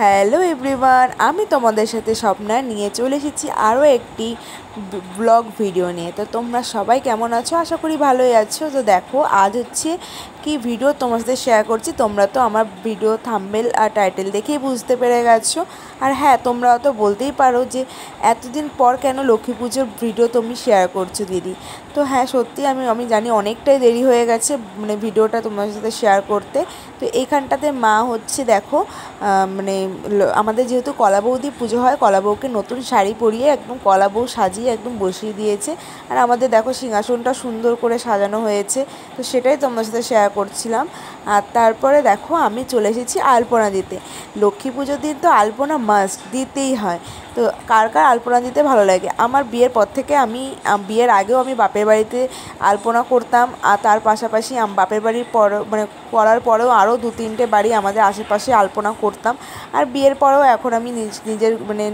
Hello everyone, আমি তোমাদের সাথে স্বপ্না নিয়ে চলে এসেছি আরও একটি ব্লগ ভিডিও নিয়ে। তো তোমরা সবাই কেমন আছো? আশা করি ভালোই আছো। তো দেখো, আজ হচ্ছে কি ভিডিও তোমার সাথে শেয়ার করছি। তোমরা তো আমার ভিডিও থাম্বনেল আর টাইটেল দেখেই বুঝতে পেরে গেছো। আর হ্যাঁ, তোমরা তো বলতেই পারো যে এতদিন পর কেন লক্ষ্মী পুজোর ভিডিও তুমি শেয়ার করছো দিদি। তো হ্যাঁ, সত্যি আমি জানি অনেকটাই দেরি হয়ে গেছে মানে ভিডিওটা তোমার সাথে শেয়ার করতে। তো এইখানটাতে মা হচ্ছে দেখো, মানে আমাদের যেহেতু কলা বৌদি পুজো হয়, কলা বউকে নতুন শাড়ি পরিয়ে একদম কলা বউ সাজিয়ে একদম বসিয়ে দিয়েছে। আর আমাদের দেখো সিংহাসনটা সুন্দর করে সাজানো হয়েছে। তো সেটাই তোমাদের সাথে শেয়ার করছিলাম। আর তারপরে দেখো আমি চলে এসেছি আলপনা দিতে। লক্ষ্মী পুজোর দিন তো আলপনা মাস্ট দিতেই হয়। তো কার কার আলপনা দিতে ভালো লাগে? আমার বিয়ের পর থেকে বিয়ের আগেও আমি বাপের বাড়িতে আলপনা করতাম। আর তার পাশাপাশি বাপের বাড়ির পর মানে করার পরেও আরও 2-3টে বাড়ি আমাদের আশেপাশে আলপনা করতাম। আর বিয়ের পরেও এখন আমি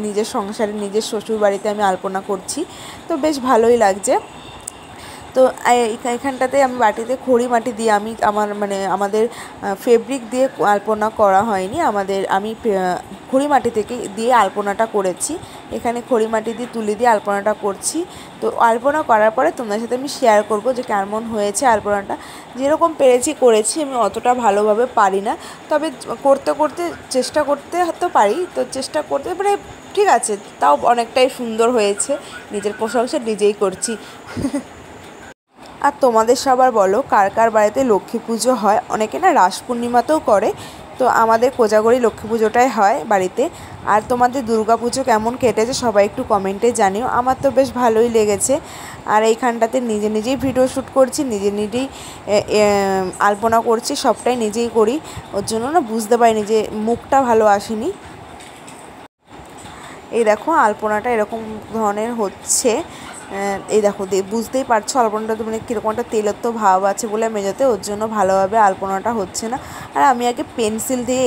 নিজের সংসারে নিজের শ্বশুর বাড়িতে আমি আলপনা করছি। তো বেশ ভালোই লাগছে। তো এখানটাতে আমি বাটিতে খড়ি মাটি দিয়ে আমাদের ফেব্রিক দিয়ে আলপনা করা হয়নি। আমি খড়ি মাটি থেকে দিয়ে আলপনাটা করেছি। এখানে খড়ি মাটি দিয়ে তুলি দিয়ে আলপনাটা করছি। তো আলপনা করার পরে তোমাদের সাথে আমি শেয়ার করব যে কেমন হয়েছে আলপনাটা। যেরকম পেরেছি করেছি, আমি অতটা ভালোভাবে পারি না, তবে করতে করতে চেষ্টা করতে তো পারি। তো চেষ্টা করতে মানে ঠিক আছে, তাও অনেকটাই সুন্দর হয়েছে। নিজের প্রশংসা নিজেই করছি। আর তোমাদের সবার বলো, কার কার বাড়িতে লক্ষ্মী পুজো হয়? অনেকে না রাস পূর্ণিমাতেও করে। তো আমাদের কোজাগরি লক্ষ্মী পুজোটাই হয় বাড়িতে। আর তোমাদের দুর্গা পুজো কেমন কেটেছে সবাই একটু কমেন্টে জানিও। আমার তো বেশ ভালোই লেগেছে। আর এইখানটাতে নিজেই ভিডিও শ্যুট করছি, নিজেই আলপনা করছি, সবটাই নিজেই করি। ওর জন্য না বুঝতে পারিনি যে মুখটা ভালো আসেনি। এই দেখো আলপনাটা এরকম ধরনের হচ্ছে। এই দেখো বুঝতেই পারছো আলপনাটা তো মানে কীরকম একটা তেলের তো ভাব আছে বলে মেঝেতে, ওর জন্য ভালোভাবে আলপনাটা হচ্ছে না। আর আমি আগে পেন্সিল দিয়ে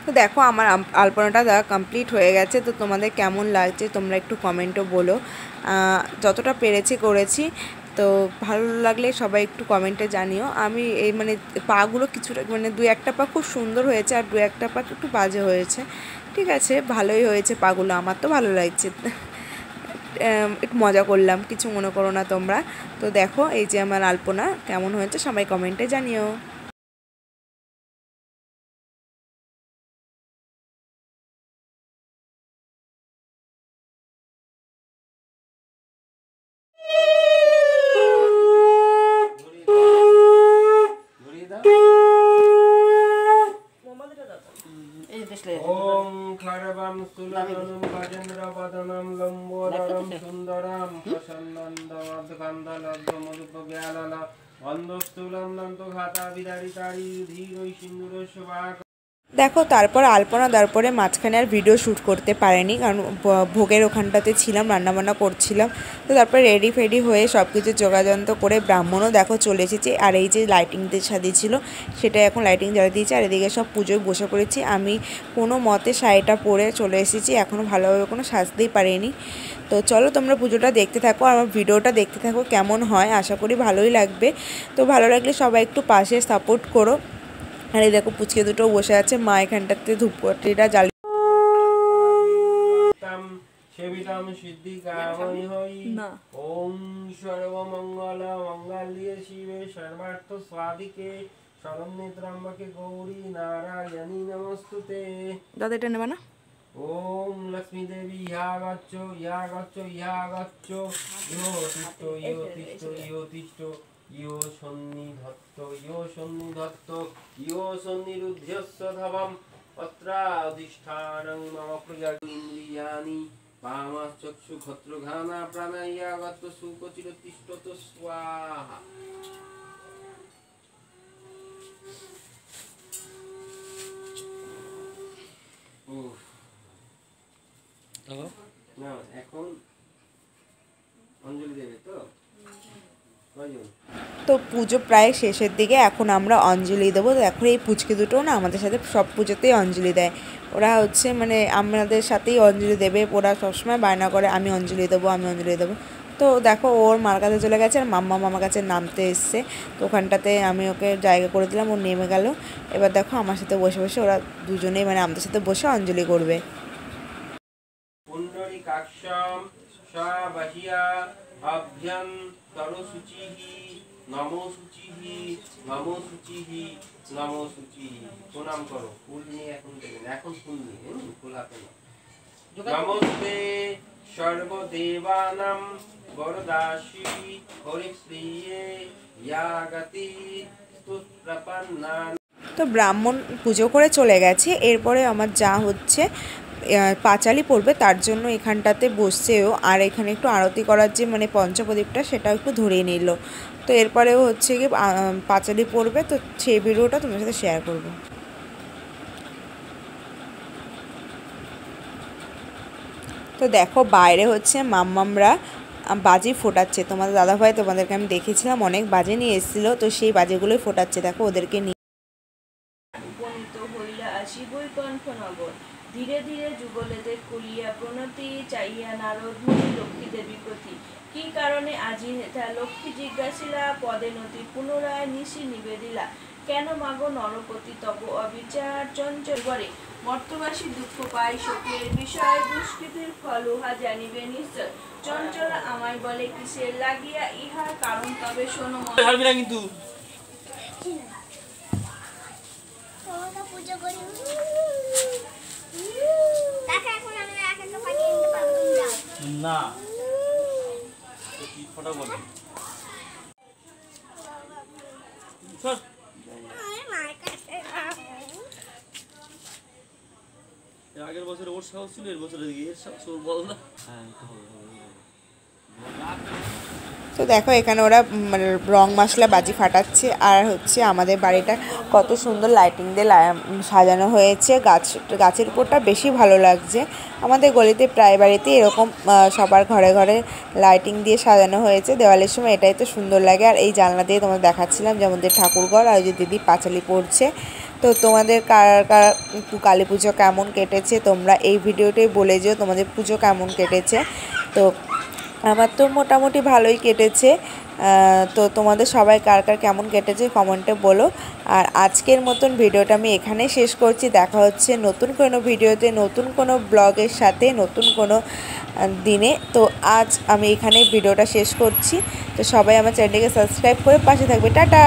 তো দেখো আমার আলপনাটা কমপ্লিট হয়ে গেছে। তো তোমাদের কেমন লাগছে তোমরা একটু কমেন্টও বলো। যতটা পেরেছি করেছি। তো ভালো লাগলে সবাই একটু কমেন্টে জানিও। আমি এই মানে পাগুলো কিছুটা মানে 2-1টা পা খুব সুন্দর হয়েছে, আর 2-1টা পা একটু বাজে হয়েছে। ঠিক আছে, ভালোই হয়েছে পাগুলো, আমার তো ভালো লাগছে। একটু মজা করলাম, কিছু মনে করো না তোমরা। তো দেখো এই যে আমার আলপনা কেমন হয়েছে সবাই কমেন্টে জানিও। ওম খরবম স্থূলতনুম গজেন্দ্রবদনম লম্বোদরম সুন্দরম প্রসন্নন্দমদ্গন্ধলব্ধমধুপজ্ঞানন অন্ধস্থূলম দন্তঘাতা বিদারিতারি ধীরৈ সিন্দুরস্য। দেখো তারপর আলপনা দেওয়ার পরে মাঝখানে আর ভিডিও শ্যুট করতে পারিনি, কারণ ভোগের ওখানটাতে ছিলাম, রান্নাবান্না করছিলাম। তো তারপরে রেডি ফেডি হয়ে সব কিছু যোগাযন্ত্র করে ব্রাহ্মণও দেখো চলে এসেছে। আর এই যে লাইটিং দিয়ে সাজিয়েছিল সেটা এখন লাইটিং জ্বালিয়ে দিয়েছে। আর এদিকে সব পুজোয় বসে পড়েছি। আমি কোনো মতে শাড়িটা পরে চলে এসেছি, এখনও ভালোভাবে কোনো সাজতেই পারিনি। তো চলো তোমরা পুজোটা দেখতে থাকো, আমার ভিডিওটা দেখতে থাকো কেমন হয়। আশা করি ভালোই লাগবে। তো ভালো লাগলে সবাই একটু পাশে সাপোর্ট করো। আর এই দেখো পুচকে দুটো বসে আছে, মা এখানটাতে ধূপকাঠিটা জ্বালিয়ে সেবিতাম সিদ্ধিকাময়ি হই। ওম সর্বমঙ্গল মঙ্গল্যে শিবে সর্বার্থ সাধিকে শরণ্যে ত্র্যম্বকে গৌরী নারায়ণী নমস্তুতে। দাদা এটা নেবে না? ওম লক্ষ্মী দেবী ইহা গচ্ছ ইহা গচ্ছ ইহা গচ্ছ ইহো তিষ্ঠ ইহো তিষ্ঠ ইহো তিষ্ঠ ইহো সন্নিধত্ত ইহো সন্নিধত্ত ইহো সন্নিরুদ্ধস্য ধবম অত্রাধিষ্ঠানং মম প্রিয়া ইন্দ্রিয়াণি পামাশ্চক্ষু ক্ষত্রঘানা প্রাণায়া গত্ত সুকচির তিষ্ঠত স্বাহা। না এখন অঞ্জলি দেবে তো কয়জন? তো পুজো প্রায় শেষের দিকে, এখন আমরা অঞ্জলি দেবো। তো এখন এই পুচকে দুটো না আমাদের সাথে সব পুজোতেই অঞ্জলি দেয়। ওরা হচ্ছে মানে আমাদের সাথেই অঞ্জলি দেবে। ওরা সবসময় বায়না করে আমি অঞ্জলি দেবো, আমি অঞ্জলি দেবো। তো দেখো ওর মার কাছে চলে গেছে আর মাম্মা মামার কাছে নামতে এসছে। তো ওখানটাতে আমি ওকে জায়গা করে দিলাম, ও নেমে গেল। এবার দেখো আমার সাথে বসে বসে ওরা দুজনেই মানে আমাদের সাথে বসে অঞ্জলি করবে। পুণ্ডরীকাক্ষম সবাহিয়া অভ্যন্তরশুচিঃ নমো শুচিঃ নমো শুচিঃ নমো শুচিঃ। প্রণাম করো। ফুল নিয়ে এখন দেবেন, এখন ফুল নিয়ে, ফুল হাতে না। নমস্তে সর্বদেবানাং বরদাসি হরিপ্রিয়ে ইয়াগতি স্তোত্রপন্না। তো ব্রাহ্মণ পুজো করে চলে গেছে। এরপরে আমার যা হচ্ছে পাঁচালি পড়বে, তার জন্য এখানটাতে বসছেও। আর এখানে একটু আরতি করার যে মানে পঞ্চপ্রদীপটা সেটাও একটু ধরিয়ে নিল। তো এরপরেও হচ্ছে কি পাঁচালি পড়বে, তো সেই ভিডিওটা তোমার সাথে শেয়ার করব। তো দেখো বাইরে হচ্ছে মাম্মামরা বাজি ফোটাচ্ছে। তোমাদের দাদাভাই তোমাদেরকে আমি দেখেছিলাম অনেক বাজে নিয়ে এসেছিলো, তো সেই বাজেগুলোই ফোটাচ্ছে। দেখো ওদেরকে নিয়ে উপনীত হইলা আসি বৈকণ্ঠ নগর, ধীরে ধীরে যুগলেতে খুলিয়া প্রণতি চাইয়া নারদ মুনি লক্ষ্মী দেবী প্রতি। কি কারণে আজি হেথা লক্ষ্মী জিজ্ঞাসিলা, পদে নতি পুনরায় নিশি নিবেদিলা। কেন মাগো নরপতি তব অবিচার চঞ্চল করে, মর্তবাসী দুঃখ পাই শোকের বিষয়, দুষ্কৃতির ফল উহা জানিবে নিশ্চয়। চঞ্চলা আমায় বলে কিসের লাগিয়া, ইহার কারণ তবে শোনো মন। কিন্তু পুজো করি তাকে এখন আমি একটা পাঠিয়ে দিতে পারবো না ফটো বলে আগের বছর ওর সাহস ছিল, এর বছর এর সাহস ওর বল না। তো দেখো এখানে ওরা মানে রং মশলা বাজি ফাটাচ্ছে। আর হচ্ছে আমাদের বাড়িটা কত সুন্দর লাইটিং দিয়ে সাজানো হয়েছে। গাছের উপরটা বেশি ভালো লাগছে। আমাদের গলিতে প্রায় বাড়িতে এরকম সবার ঘরে ঘরে লাইটিং দিয়ে সাজানো হয়েছে। দেওয়ালের সময় এটাই তো সুন্দর লাগে। আর এই জানলা দিয়ে তোমাদের দেখাচ্ছিলাম যে আমাদের ঠাকুরঘর আর যে দিদি পাঁচালি পড়ছে। তো তোমাদের কার কার কালী পুজো কেমন কেটেছে তোমরা এই ভিডিওটাই বলে যেও তোমাদের পুজো কেমন কেটেছে। তো আমার তো মোটামুটি ভালোই কেটেছে। তো তোমাদের সবাই কার কার কেমন কেটেছে কমেন্টে বলো। আর আজকের মতন ভিডিওটা আমি এখানে শেষ করছি। দেখা হচ্ছে নতুন কোনো ভিডিওতে, নতুন কোনো ব্লগের সাথে, নতুন কোনো দিনে। তো আজ আমি এখানে ভিডিওটা শেষ করছি। তো সবাই আমার চ্যানেলটিকে সাবস্ক্রাইব করে পাশে থাকবে। টাটা।